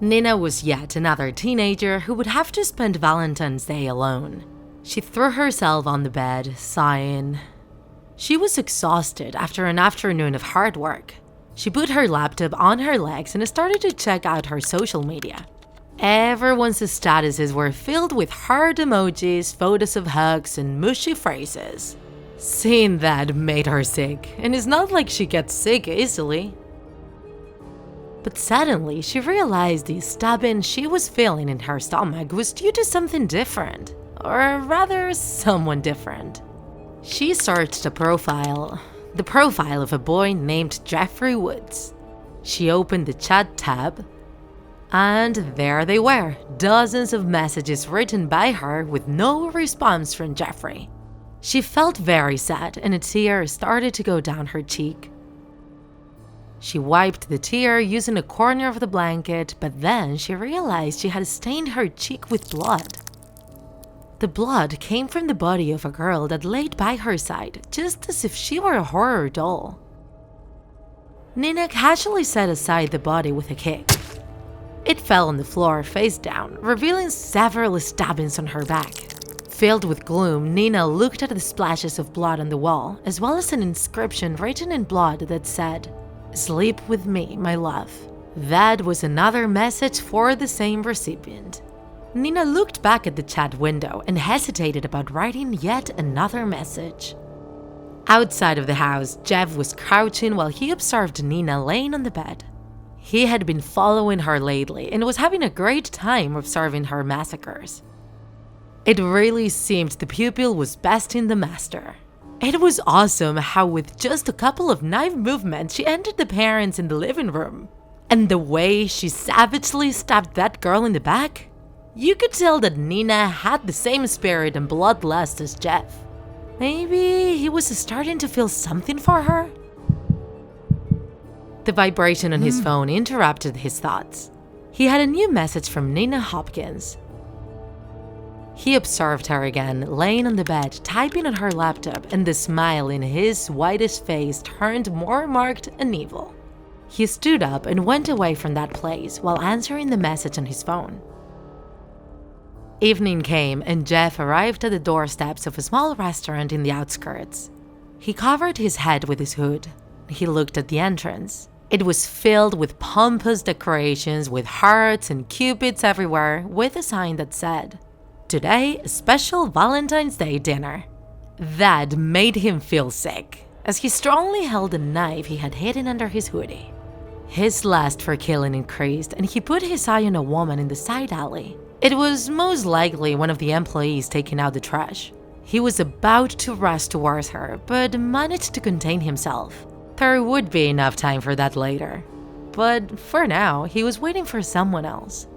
Nina was yet another teenager who would have to spend Valentine's Day alone. She threw herself on the bed, sighing. She was exhausted after an afternoon of hard work. She put her laptop on her legs and started to check out her social media. Everyone's statuses were filled with heart emojis, photos of hugs, and mushy phrases. Seeing that made her sick, and it's not like she gets sick easily. But suddenly, she realized the stabbing she was feeling in her stomach was due to something different, or rather, someone different. She searched the profile of a boy named Jeffrey Woods. She opened the chat tab, and there they were, dozens of messages written by her with no response from Jeffrey. She felt very sad, and a tear started to go down her cheek. She wiped the tear using a corner of the blanket, but then she realized she had stained her cheek with blood. The blood came from the body of a girl that laid by her side, just as if she were a horror doll. Nina casually set aside the body with a kick. It fell on the floor face down, revealing several stabbings on her back. Filled with gloom, Nina looked at the splashes of blood on the wall, as well as an inscription written in blood that said, "Sleep with me, my love." That was another message for the same recipient. Nina looked back at the chat window and hesitated about writing yet another message. Outside of the house, Jeff was crouching while he observed Nina laying on the bed. He had been following her lately and was having a great time observing her massacres. It really seemed the pupil was besting the master. It was awesome how with just a couple of knife movements she entered the parents in the living room. And the way she savagely stabbed that girl in the back, you could tell that Nina had the same spirit and bloodlust as Jeff. Maybe he was starting to feel something for her? The vibration on his phone interrupted his thoughts. He had a new message from Nina Hopkins. He observed her again, laying on the bed, typing on her laptop, and the smile in his whitish face turned more marked and evil. He stood up and went away from that place while answering the message on his phone. Evening came and Jeff arrived at the doorsteps of a small restaurant in the outskirts. He covered his head with his hood. He looked at the entrance. It was filled with pompous decorations with hearts and cupids everywhere, with a sign that said, "Today, a special Valentine's Day dinner." That made him feel sick, as he strongly held a knife he had hidden under his hoodie. His lust for killing increased, and he put his eye on a woman in the side alley. It was most likely one of the employees taking out the trash. He was about to rush towards her, but managed to contain himself. There would be enough time for that later. But for now, he was waiting for someone else.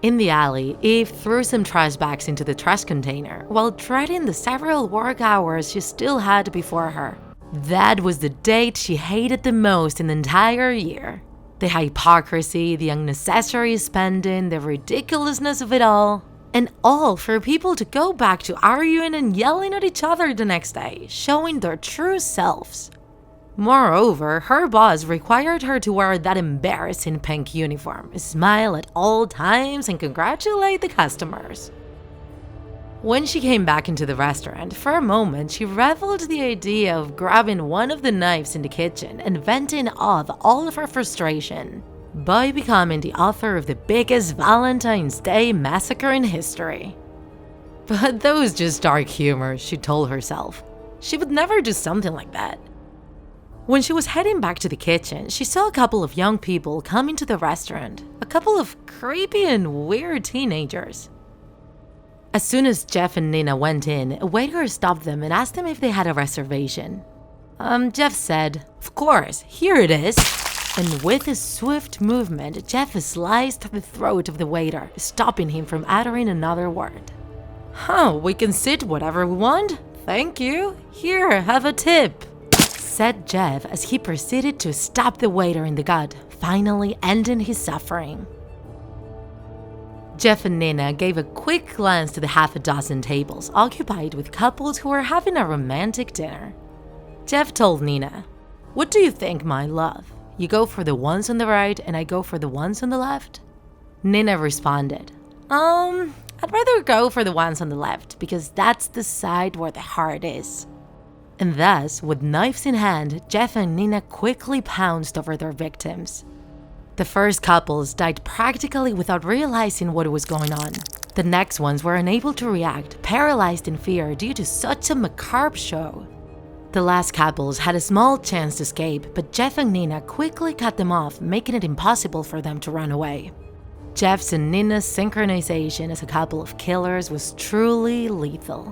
In the alley, Eve threw some trash bags into the trash container while dreading the several work hours she still had before her. That was the date she hated the most in the entire year. The hypocrisy, the unnecessary spending, the ridiculousness of it all. And all for people to go back to arguing and yelling at each other the next day, showing their true selves. Moreover, her boss required her to wear that embarrassing pink uniform, smile at all times, and congratulate the customers. When she came back into the restaurant, for a moment she reveled the idea of grabbing one of the knives in the kitchen and venting off all of her frustration by becoming the author of the biggest Valentine's Day massacre in history. But that was just dark humor, she told herself. She would never do something like that. When she was heading back to the kitchen, she saw a couple of young people come into the restaurant, a couple of creepy and weird teenagers. As soon as Jeff and Nina went in, a waiter stopped them and asked them if they had a reservation. Jeff said, "Of course, here it is." And with a swift movement, Jeff sliced the throat of the waiter, stopping him from uttering another word. We can sit whatever we want. Thank you. Here, have a tip," said Jeff as he proceeded to stab the waiter in the gut, finally ending his suffering. Jeff and Nina gave a quick glance to the half a dozen tables occupied with couples who were having a romantic dinner. Jeff told Nina, "What do you think, my love? You go for the ones on the right and I go for the ones on the left? Nina responded, I'd rather go for the ones on the left because that's the side where the heart is. And thus, with knives in hand, Jeff and Nina quickly pounced over their victims. The first couples died practically without realizing what was going on. The next ones were unable to react, paralyzed in fear due to such a macabre show. The last couples had a small chance to escape, but Jeff and Nina quickly cut them off, making it impossible for them to run away. Jeff's and Nina's synchronization as a couple of killers was truly lethal.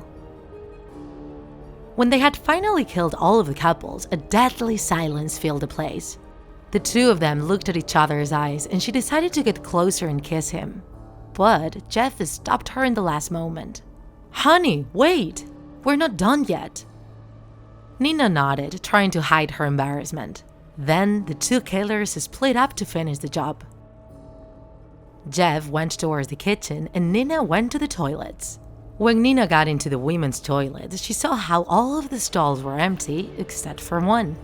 When they had finally killed all of the couples, a deadly silence filled the place. The two of them looked at each other's eyes and she decided to get closer and kiss him. But Jeff stopped her in the last moment. "Honey, wait! We're not done yet." Nina nodded, trying to hide her embarrassment. Then the two killers split up to finish the job. Jeff went towards the kitchen and Nina went to the toilets. When Nina got into the women's toilet, she saw how all of the stalls were empty except for one.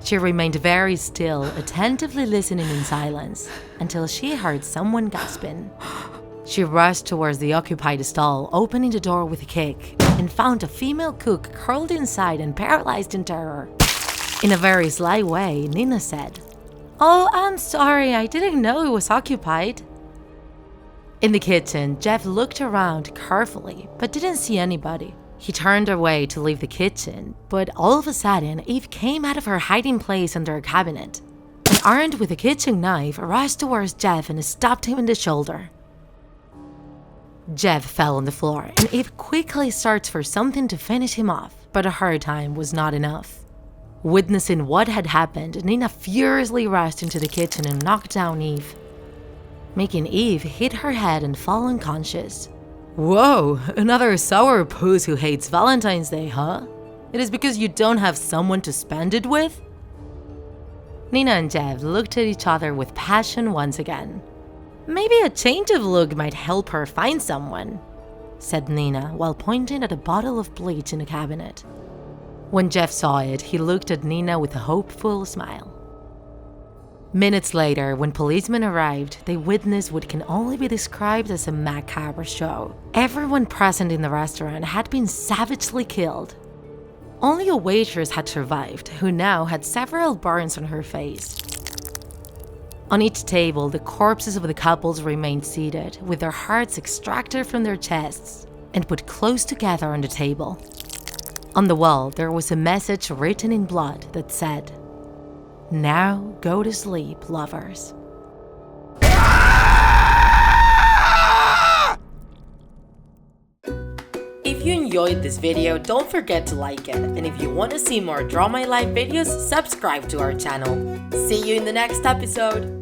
She remained very still, attentively listening in silence, until she heard someone gasping. She rushed towards the occupied stall, opening the door with a kick, and found a female cook curled inside and paralyzed in terror. In a very sly way, Nina said, "Oh, I'm sorry, I didn't know it was occupied." In the kitchen, Jeff looked around carefully, but didn't see anybody. He turned away to leave the kitchen, but all of a sudden, Eve came out of her hiding place under a cabinet, and armed with a kitchen knife, rushed towards Jeff and stabbed him in the shoulder. Jeff fell on the floor, and Eve quickly searched for something to finish him off, but her time was not enough. Witnessing what had happened, Nina furiously rushed into the kitchen and knocked down Eve, making Eve hit her head and fall unconscious. "Whoa, another sourpuss who hates Valentine's Day, huh? It is because you don't have someone to spend it with?" Nina and Jeff looked at each other with passion once again. "Maybe a change of look might help her find someone," said Nina while pointing at a bottle of bleach in a cabinet. When Jeff saw it, he looked at Nina with a hopeful smile. Minutes later, when policemen arrived, they witnessed what can only be described as a macabre show. Everyone present in the restaurant had been savagely killed. Only a waitress had survived, who now had several burns on her face. On each table, the corpses of the couples remained seated, with their hearts extracted from their chests and put close together on the table. On the wall, there was a message written in blood that said, "Now go to sleep, lovers." If you enjoyed this video, don't forget to like it. And if you want to see more Draw My Life videos, subscribe to our channel. See you in the next episode!